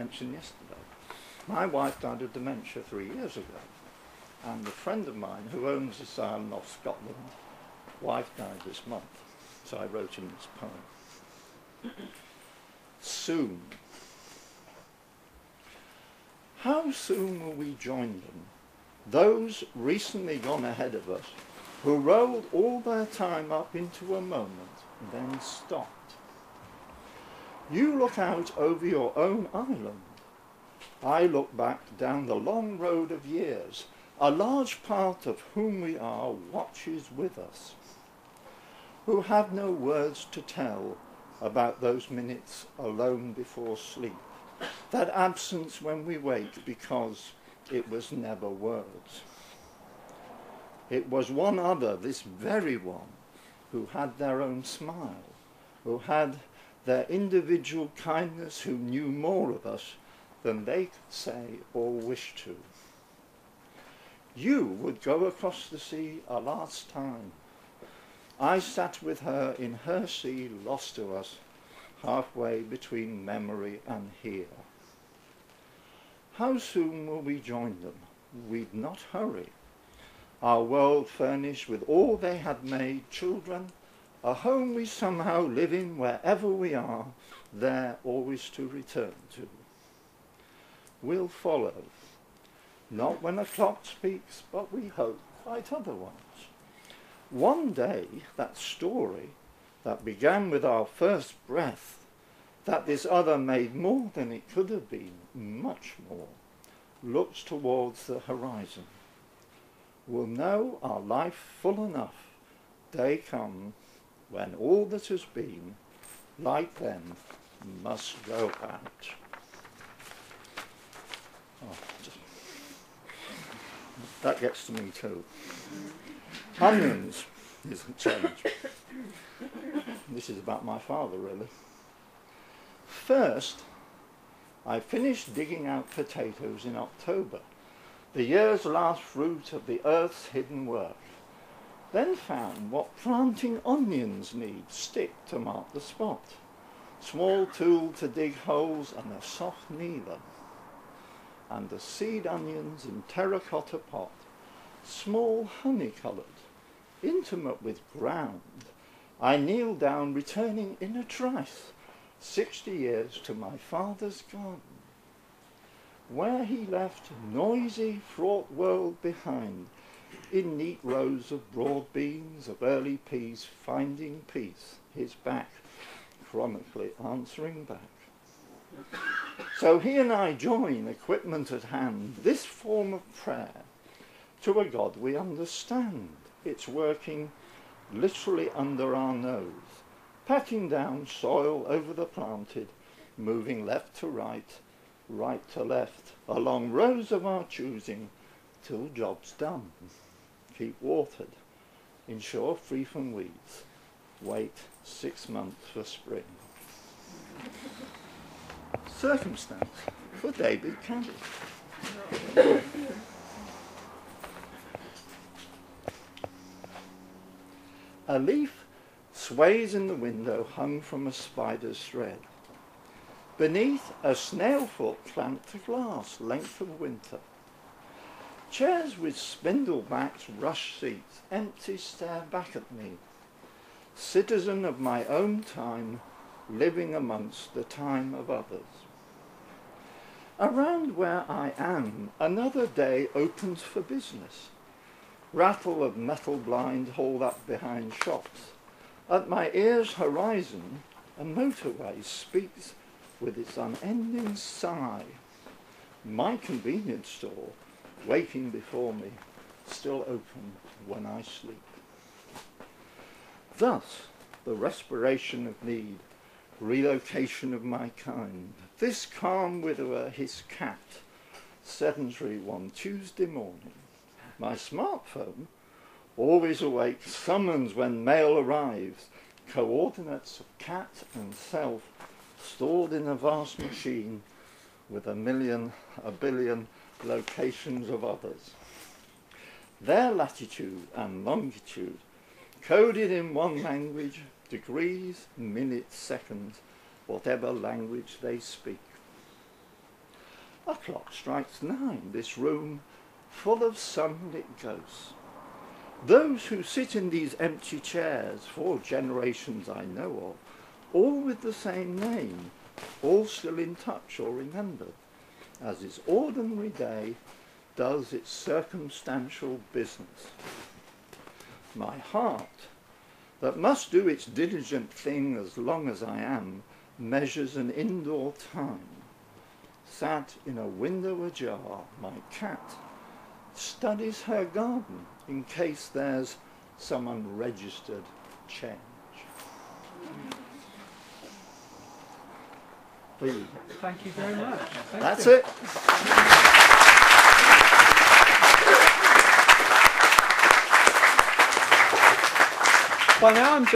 mentioned yesterday. My wife died of dementia 3 years ago, and a friend of mine who owns Asylum of Scotland, wife died this month, so I wrote him this poem. Soon. How soon will we join them, those recently gone ahead of us, who rolled all their time up into a moment and then stopped? You look out over your own island. I look back down the long road of years. A large part of whom we are watches with us, who have no words to tell about those minutes alone before sleep, that absence when we wake because it was never words. It was one other, this very one, who had their own smile, who had their individual kindness, who knew more of us than they could say or wish to. You would go across the sea a last time. I sat with her in her sea, lost to us, halfway between memory and here. How soon will we join them? We'd not hurry. Our world furnished with all they had made, children, a home we somehow live in wherever we are, there always to return to. We'll follow, not when a clock speaks, but we hope quite otherwise. One day, that story that began with our first breath, that this other made more than it could have been, much more, looks towards the horizon. We'll know our life full enough. Day comes when all that has been, like them, must go out. Oh, that gets to me too. Onions is a change. This is about my father, really. First, I finished digging out potatoes in October, the year's last fruit of the earth's hidden work. Then found what planting onions need, stick to mark the spot, small tool to dig holes and a soft kneeler, and the seed onions in terracotta pot, small honey-coloured, intimate with ground. I kneel down, returning in a trice 60 years to my father's garden, where he left noisy, fraught world behind, in neat rows of broad beans, of early peas, finding peace, his back chronically answering back. So he and I join, equipment at hand, this form of prayer to a God we understand. It's working literally under our nose, patting down soil over the planted, moving left to right, right to left, along rows of our choosing, till job's done. Keep watered, ensure free from weeds, wait 6 months for spring. Circumstance for David Caddy. A leaf sways in the window hung from a spider's thread. Beneath, a snail foot clamped to glass, length of winter. Chairs with spindle-backed rush seats empty stare back at me. Citizen of my own time, living amongst the time of others. Around where I am, another day opens for business. Rattle of metal blind hauled up behind shops. At my ear's horizon, a motorway speaks with its unending sigh. My convenience store, waiting before me, still open when I sleep. Thus, the respiration of need, relocation of my kind. This calm widower, his cat, sedentary one Tuesday morning. My smartphone, always awake, summons when mail arrives, coordinates of cat and self stored in a vast machine with a billion locations of others. Their latitude and longitude, coded in one language, degrees, minutes, seconds, whatever language they speak. A clock strikes 9, this room full of sunlit ghosts. Those who sit in these empty chairs, 4 generations I know of, all with the same name, all still in touch or remembered, as this ordinary day does its circumstantial business. My heart, that must do its diligent thing as long as I am, measures an indoor time. Sat in a window ajar, my cat studies her garden in case there's some unregistered change. Please. Thank you very much. That's it. By now I'm